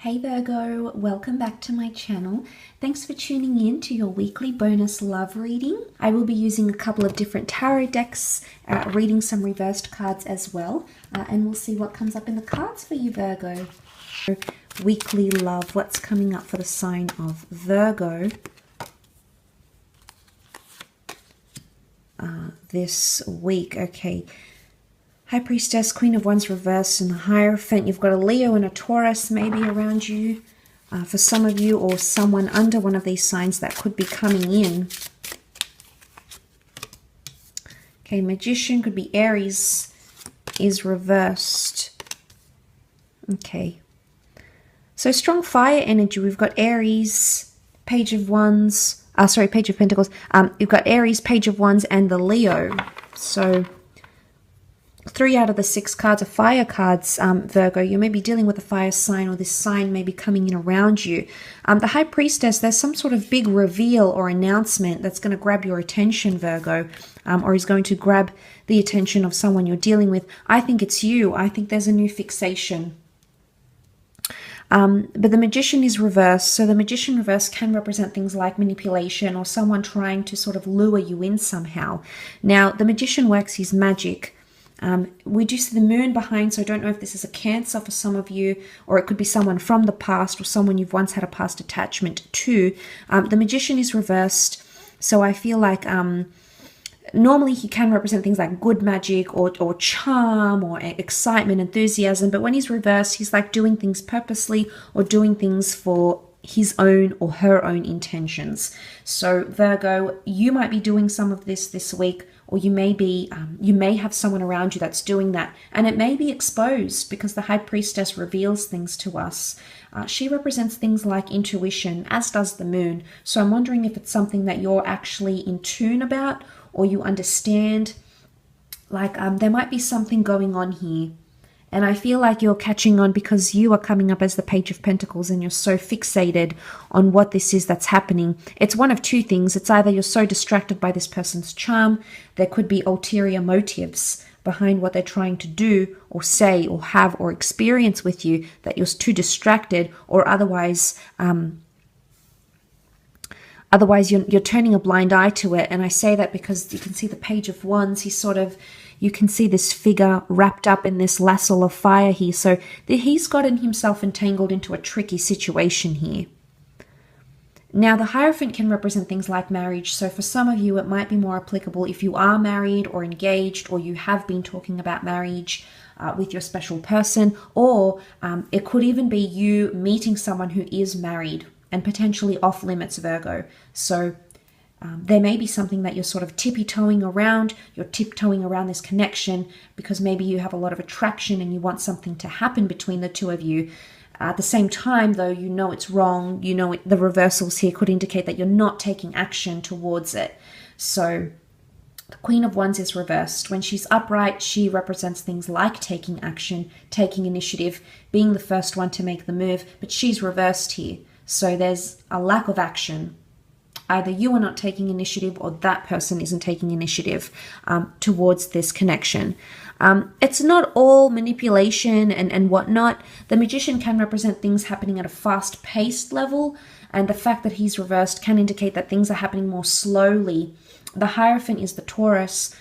Hey Virgo, welcome back to my channel. Thanks for tuning in to your weekly bonus love reading. I will be using a couple of different tarot decks, reading some reversed cards as well, and we'll see what comes up in the cards for you, Virgo. Weekly love, what's coming up for the sign of Virgo this week? Okay. High Priestess, Queen of Wands reversed, and the Hierophant. You've got a Leo and a Taurus maybe around you for some of you, or someone under one of these signs that could be coming in. Okay, Magician could be Aries is reversed. Okay. So strong fire energy. We've got Aries, Page of Wands. Page of Pentacles. You've got Aries, Page of Wands, and the Leo. So 3 out of the 6 cards are fire cards, Virgo. You may be dealing with a fire sign, or this sign may be coming in around you. The High Priestess, there's some sort of big reveal or announcement that's going to grab your attention, Virgo, or is going to grab the attention of someone you're dealing with. I think it's you. I think there's a new fixation. But the Magician is reversed. So the Magician reverse can represent things like manipulation or someone trying to sort of lure you in somehow. Now, the Magician works his magic. We do see the moon behind, so I don't know if this is a Cancer for some of you, or it could be someone from the past or someone you've once had a past attachment to. The Magician is reversed, so I feel like normally he can represent things like good magic or charm or excitement, enthusiasm, but when he's reversed, he's like doing things purposely or doing things for his own or her own intentions. So Virgo, you might be doing some of this week, or you may have someone around you that's doing that, and it may be exposed because the High Priestess reveals things to us. She represents things like intuition, as does the moon. So I'm wondering if it's something that you're actually in tune about, or you understand. Like there might be something going on here. And I feel like you're catching on because you are coming up as the Page of Pentacles and you're so fixated on what this is that's happening. It's one of two things. It's either you're so distracted by this person's charm, there could be ulterior motives behind what they're trying to do or say or have or experience with you that you're too distracted, or otherwise you're turning a blind eye to it. And I say that because you can see the Page of Wands. You can see this figure wrapped up in this lasso of fire here. So he's gotten himself entangled into a tricky situation here. Now, the Hierophant can represent things like marriage. So for some of you, it might be more applicable if you are married or engaged, or you have been talking about marriage with your special person, or it could even be you meeting someone who is married and potentially off limits, Virgo. So there may be something that you're sort of tippy-toeing around. You're tiptoeing around this connection because maybe you have a lot of attraction and you want something to happen between the two of you. At the same time, though, you know it's wrong. You know the reversals here could indicate that you're not taking action towards it. So the Queen of Wands is reversed. When she's upright, she represents things like taking action, taking initiative, being the first one to make the move. But she's reversed here. So there's a lack of action. Either you are not taking initiative or that person isn't taking initiative towards this connection. It's not all manipulation and whatnot. The Magician can represent things happening at a fast-paced level, and the fact that he's reversed can indicate that things are happening more slowly. The Hierophant is the Taurus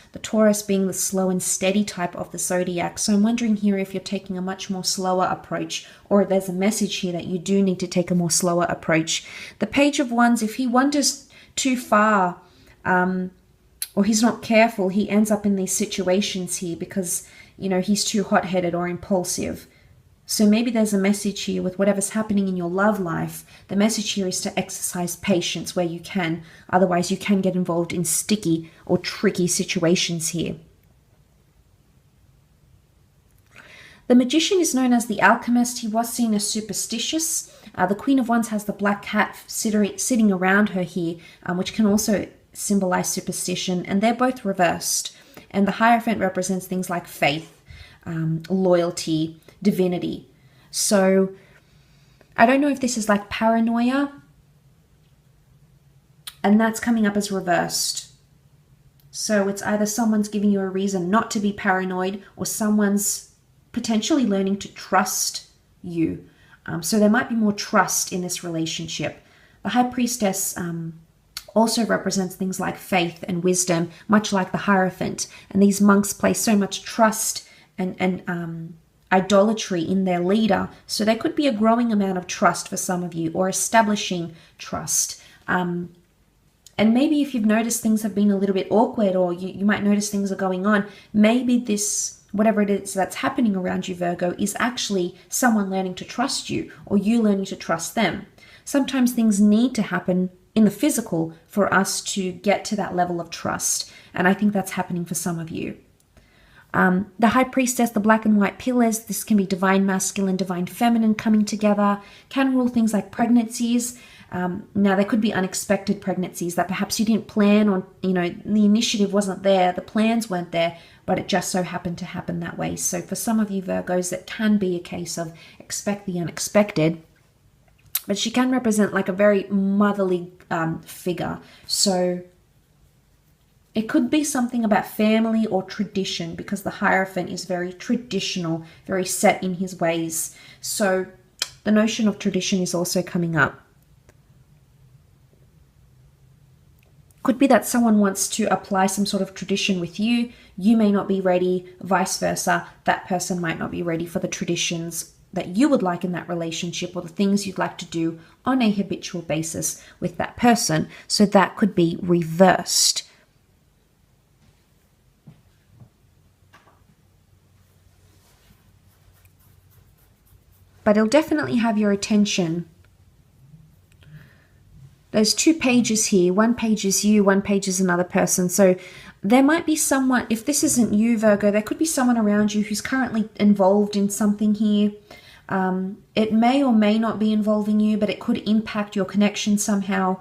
being the slow and steady type of the zodiac. So I'm wondering here if you're taking a much more slower approach, or there's a message here that you do need to take a more slower approach. The Page of Wands, if he wanders too far, or he's not careful, he ends up in these situations here because, you know, he's too hot-headed or impulsive. So maybe there's a message here with whatever's happening in your love life. The message here is to exercise patience where you can. Otherwise, you can get involved in sticky or tricky situations here. The Magician is known as the alchemist. He was seen as superstitious. The Queen of Wands has the black cat sitting around her here, which can also symbolize superstition. And they're both reversed. And the Hierophant represents things like faith, loyalty, divinity. So I don't know if this is like paranoia, and that's coming up as reversed. So it's either someone's giving you a reason not to be paranoid, or someone's potentially learning to trust you. So there might be more trust in this relationship. The High Priestess also represents things like faith and wisdom, much like the Hierophant. And these monks place so much trust and idolatry in their leader. So there could be a growing amount of trust for some of you, or establishing trust. And maybe if you've noticed things have been a little bit awkward, or you might notice things are going on, maybe this, whatever it is that's happening around you, Virgo, is actually someone learning to trust you, or you learning to trust them. Sometimes things need to happen in the physical for us to get to that level of trust. And I think that's happening for some of you. The High Priestess, the black and white pillars, this can be divine masculine, divine feminine coming together, can rule things like pregnancies. Now, there could be unexpected pregnancies that perhaps you didn't plan, or, the initiative wasn't there, the plans weren't there, but it just so happened to happen that way. So for some of you Virgos, it can be a case of expect the unexpected. But she can represent like a very motherly figure. So it could be something about family or tradition, because the Hierophant is very traditional, very set in his ways. So the notion of tradition is also coming up. Could be that someone wants to apply some sort of tradition with you. You may not be ready, vice versa. That person might not be ready for the traditions that you would like in that relationship, or the things you'd like to do on a habitual basis with that person. So that could be reversed. But it'll definitely have your attention. There's 2 pages here. One page is you, one page is another person. So there might be someone, if this isn't you, Virgo, there could be someone around you who's currently involved in something here. It may or may not be involving you, but it could impact your connection somehow.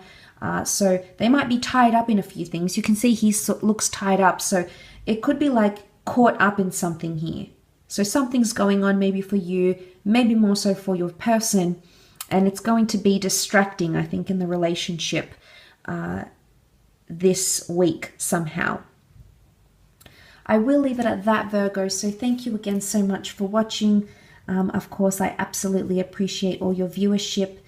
So they might be tied up in a few things. You can see he looks tied up. So it could be like caught up in something here. So something's going on maybe for you, maybe more so for your person. And it's going to be distracting, I think, in the relationship this week somehow. I will leave it at that, Virgo. So thank you again so much for watching. Of course, I absolutely appreciate all your viewership.